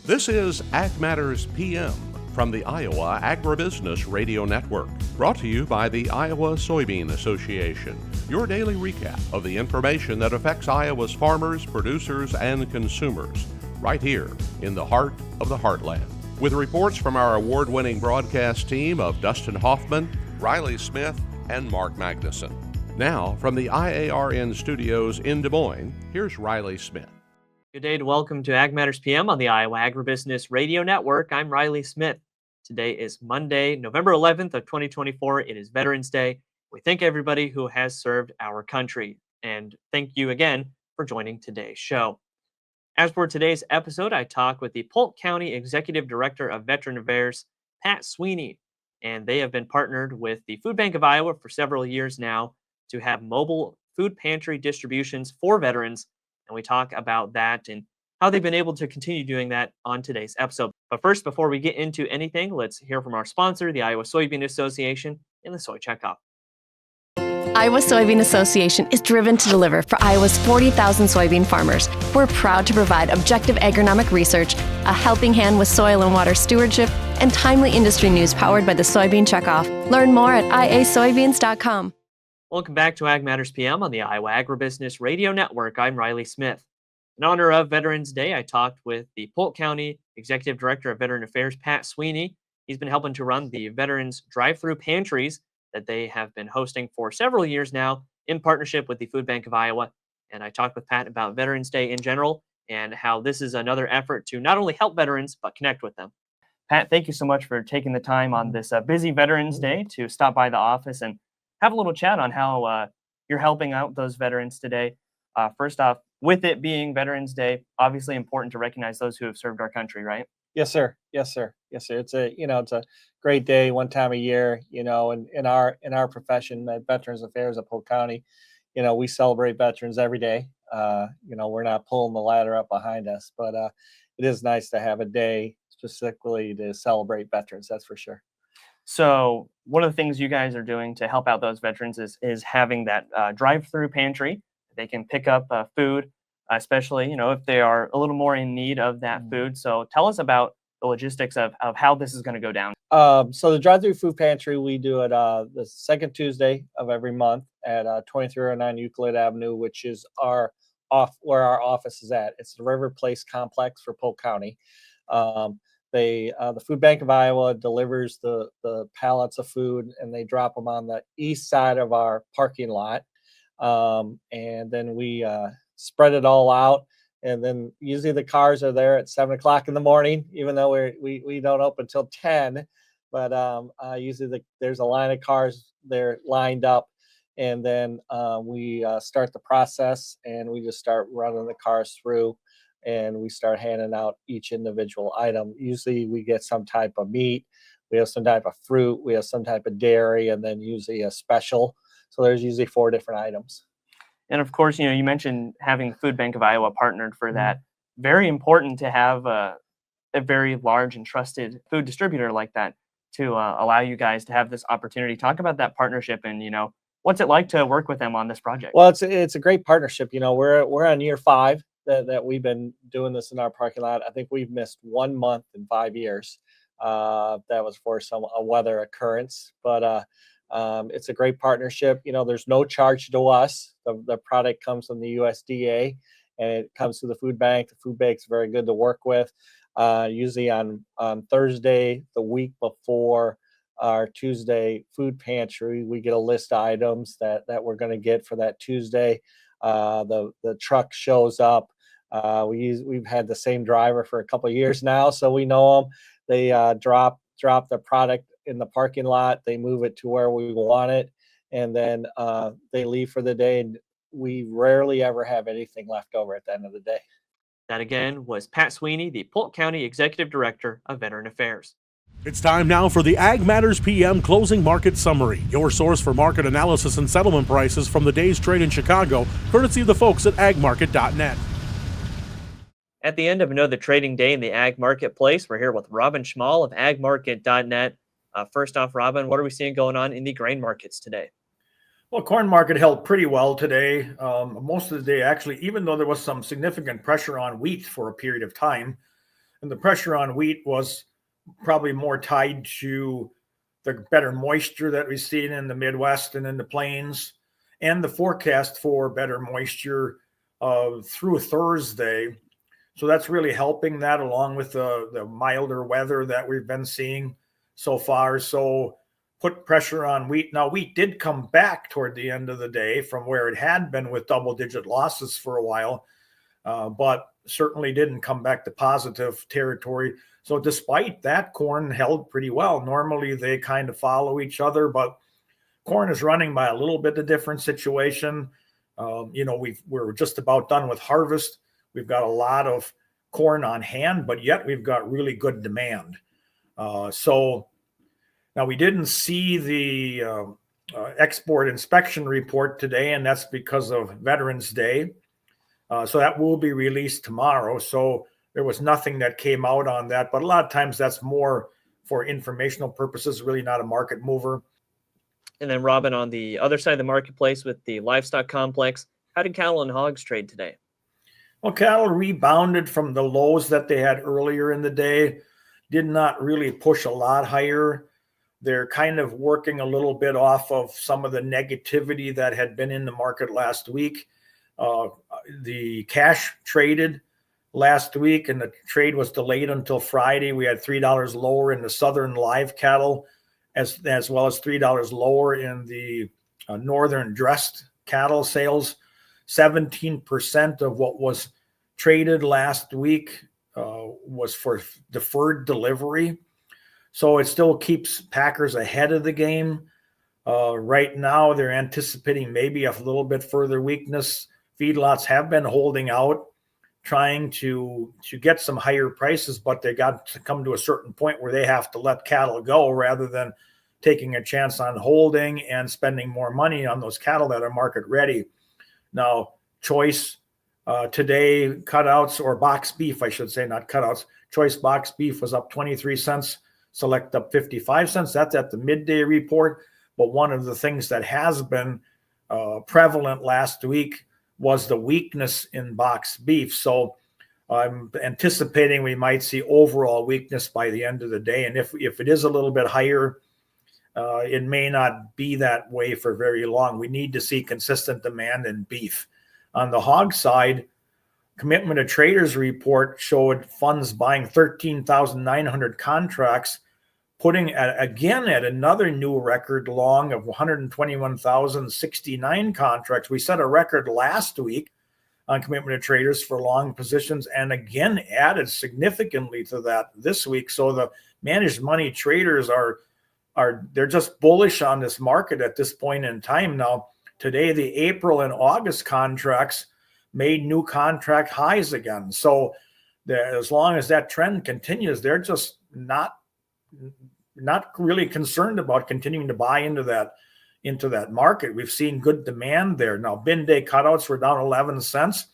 This is Ag Matters PM from the Iowa Agribusiness Radio Network, brought to you by the Iowa Soybean Association. Your daily recap of the information that affects Iowa's farmers, producers, and consumers, right here in the heart of the heartland. With reports from our award-winning broadcast team of Dustin Hoffman, Riley Smith, and Mark Magnuson. Now, from the IARN studios in Des Moines, here's Riley Smith. Good day and welcome to Ag Matters PM on the Iowa Agribusiness Radio Network. I'm Riley Smith. Today is Monday, November 11th of 2024. It is Veterans Day. We thank everybody who has served our country. And thank you again for joining today's show. As for today's episode, I talk with the Polk County Executive Director of Veteran Affairs, Pat Sweeney. And they have been partnered with the Food Bank of Iowa for several years now to have mobile food pantry distributions for veterans. And we talk about that and how they've been able to continue doing that on today's episode. But first, before we get into anything, let's hear from our sponsor, the Iowa Soybean Association, and the Soy Checkoff. Iowa Soybean Association is driven to deliver for Iowa's 40,000 soybean farmers. We're proud to provide objective agronomic research, a helping hand with soil and water stewardship, and timely industry news powered by the Soybean Checkoff. Learn more at iasoybeans.com. Welcome back to Ag Matters PM on the Iowa Agribusiness Radio Network. I'm Riley Smith. In honor of Veterans Day, I talked with the Polk County Executive Director of Veteran Affairs, Pat Sweeney. He's been helping to run the Veterans Drive-Through Pantries that they have been hosting for several years now in partnership with the Food Bank of Iowa. And I talked with Pat about Veterans Day in general and how this is another effort to not only help veterans, but connect with them. Pat, thank you so much for taking the time on this busy Veterans Day to stop by the office and have a little chat on how you're helping out those veterans today. First off, with it being Veterans Day, obviously important to recognize those who have served our country, right? Yes, sir. Yes, sir. Yes, sir. It's a great day, one time a year, and in our profession at Veterans Affairs at Polk County, we celebrate veterans every day. We're not pulling the ladder up behind us, but it is nice to have a day specifically to celebrate veterans. That's for sure. So one of the things you guys are doing to help out those veterans is having that drive-through pantry. They can pick up food, especially, if they are a little more in need of that food. So tell us about the logistics of how this is going to go down. So the drive-through food pantry, we do it the second Tuesday of every month at 2309 Euclid Avenue, which is where our office is at. It's the River Place complex for Polk County. The Food Bank of Iowa delivers the pallets of food, and they drop them on the east side of our parking lot. And then we spread it all out. And then usually the cars are there at 7 o'clock in the morning, even though we don't open until 10. But usually there's a line of cars there lined up. And then we start the process, and we just start running the cars through. And we start handing out each individual item. Usually we get some type of meat, we have some type of fruit, we have some type of dairy, and then usually a special. So there's usually 4 different items. And of course, you mentioned having the Food Bank of Iowa partnered for that. Very important to have a very large and trusted food distributor like that to allow you guys to have this opportunity. Talk about that partnership and, what's it like to work with them on this project? Well, it's a great partnership. We're on year 5 that we've been doing this in our parking lot. I think we've missed 1 month in 5 years. That was for a weather occurrence, but it's a great partnership. There's no charge to us. The product comes from the USDA, and it comes to the food bank. The food bank's very good to work with. Usually on Thursday, the week before our Tuesday food pantry, we get a list of items that we're going to get for that Tuesday. The truck shows up. We've had the same driver for a couple of years now, so we know them. They drop the product in the parking lot. They move it to where we want it, and then they leave for the day. And we rarely ever have anything left over at the end of the day. That again was Pat Sweeney, the Polk County Executive Director of Veteran Affairs. It's time now for the Ag Matters PM Closing Market Summary, your source for market analysis and settlement prices from the day's trade in Chicago, courtesy of the folks at agmarket.net. At the end of another trading day in the ag marketplace, we're here with Robin Schmahl of agmarket.net. First off, Robin, what are we seeing going on in the grain markets today? Well, corn market held pretty well today. Most of the day, actually, even though there was some significant pressure on wheat for a period of time, And the pressure on wheat was probably more tied to the better moisture that we've seen in the Midwest and in the plains, and the forecast for better moisture through Thursday. So that's really helping that, along with the milder weather that we've been seeing so far. So put pressure on wheat. Now, wheat did come back toward the end of the day from where it had been with double-digit losses for a while, but certainly didn't come back to positive territory. So despite that, corn held pretty well. Normally, they kind of follow each other, but corn is running by a little bit of different situation. We're just about done with harvest. We've got a lot of corn on hand, but yet we've got really good demand. So now we didn't see the export inspection report today, and that's because of Veterans Day. So that will be released tomorrow. So there was nothing that came out on that, but a lot of times that's more for informational purposes, really not a market mover. And then, Robin, on the other side of the marketplace with the livestock complex, how did cattle and hogs trade today? Well, cattle rebounded from the lows that they had earlier in the day, did not really push a lot higher. They're kind of working a little bit off of some of the negativity that had been in the market last week. The cash traded last week, and the trade was delayed until Friday. We had $3 lower in the southern live cattle, as well as $3 lower in the northern dressed cattle sales. 17% of what was traded last week was for deferred delivery. So it still keeps packers ahead of the game. Right now, they're anticipating maybe a little bit further weakness. Feedlots have been holding out, trying to get some higher prices, but they got to come to a certain point where they have to let cattle go rather than taking a chance on holding and spending more money on those cattle that are market ready. Now, choice today, cutouts or box beef, I should say, not cutouts. Choice box beef was up 23 cents, select up 55 cents. That's at the midday report. But one of the things that has been prevalent last week was the weakness in box beef. So I'm anticipating we might see overall weakness by the end of the day. And if it is a little bit higher, it may not be that way for very long. We need to see consistent demand in beef. On the hog side, Commitment of Traders report showed funds buying 13,900 contracts, putting again at another new record long of 121,069 contracts. We set a record last week on Commitment of Traders for long positions, and again added significantly to that this week. So the managed money traders they're just bullish on this market at this point in time. Now, today, the April and August contracts made new contract highs again. So as long as that trend continues, they're just not really concerned about continuing to buy into that market. We've seen good demand there. Now, bin day cutouts were down 11 cents,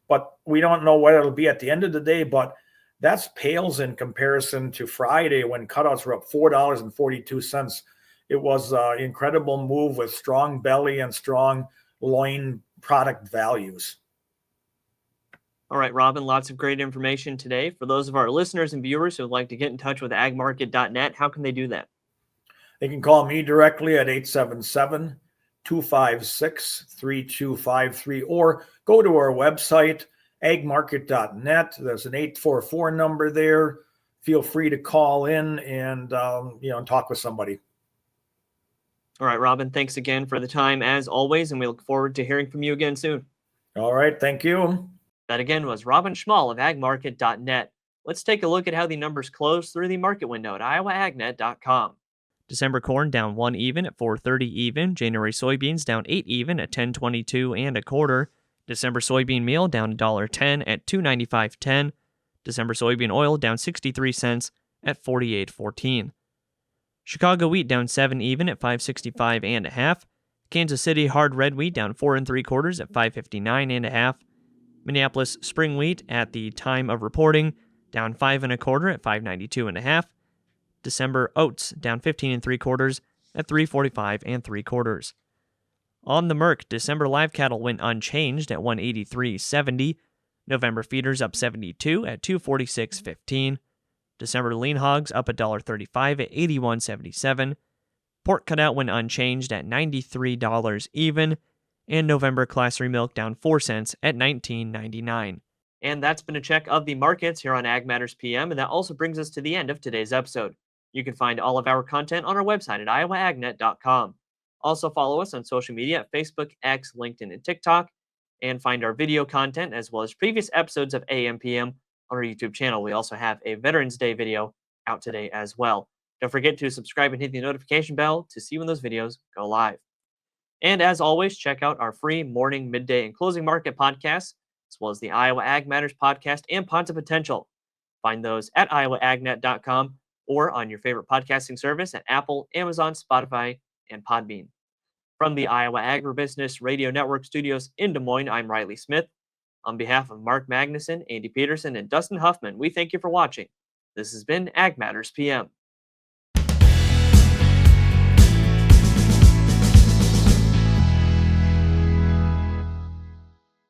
but we don't know what it'll be at the end of the day. But that's pales in comparison to Friday when cutouts were up $4.42. It was an incredible move with strong belly and strong loin product values. All right, Robin, lots of great information today. For those of our listeners and viewers who would like to get in touch with agmarket.net, how can they do that? They can call me directly at 877-256-3253 or go to our website, agmarket.net. There's an 844 number there. Feel free to call in and talk with somebody. All right, Robin, thanks again for the time as always, and we look forward to hearing from you again soon. All right, thank you. That again was Robin Schmahl of agmarket.net. Let's take a look at how the numbers closed through the market window at iowaagnet.com. December corn down 1 even at 4.30 even. January soybeans down 8 even at 10.22 and a quarter. December soybean meal down $1.10 at $2.95.10. December soybean oil down 63 cents at 48.14. Chicago wheat down 7 even at 5.65 and a half. Kansas City hard red wheat down 4 3/4 at 5.59 and a half. Minneapolis spring wheat at the time of reporting down 5 1/4 at 5.92 and a half. December oats down 15 3/4 at 3.45 3/4. On the Merc, December live cattle went unchanged at 183.70. November feeders up 72 at $246.15. December lean hogs up $1.35 at $81.77. Pork cutout went unchanged at $93 even. And November class 3 milk down 4 cents at $19.99. And that's been a check of the markets here on Ag Matters PM, and that also brings us to the end of today's episode. You can find all of our content on our website at iowaagnet.com. Also follow us on social media at Facebook, X, LinkedIn, and TikTok, and find our video content as well as previous episodes of AM/PM on our YouTube channel. We also have a Veterans Day video out today as well. Don't forget to subscribe and hit the notification bell to see when those videos go live. And as always, check out our free morning, midday, and closing market podcasts, as well as the Iowa Ag Matters podcast and Ponds of Potential. Find those at iowaagnet.com or on your favorite podcasting service at Apple, Amazon, Spotify, and Podbean. From the Iowa Agribusiness Radio Network studios in Des Moines, I'm Riley Smith. On behalf of Mark Magnuson, Andy Peterson, and Dustin Huffman, we thank you for watching. This has been Ag Matters PM.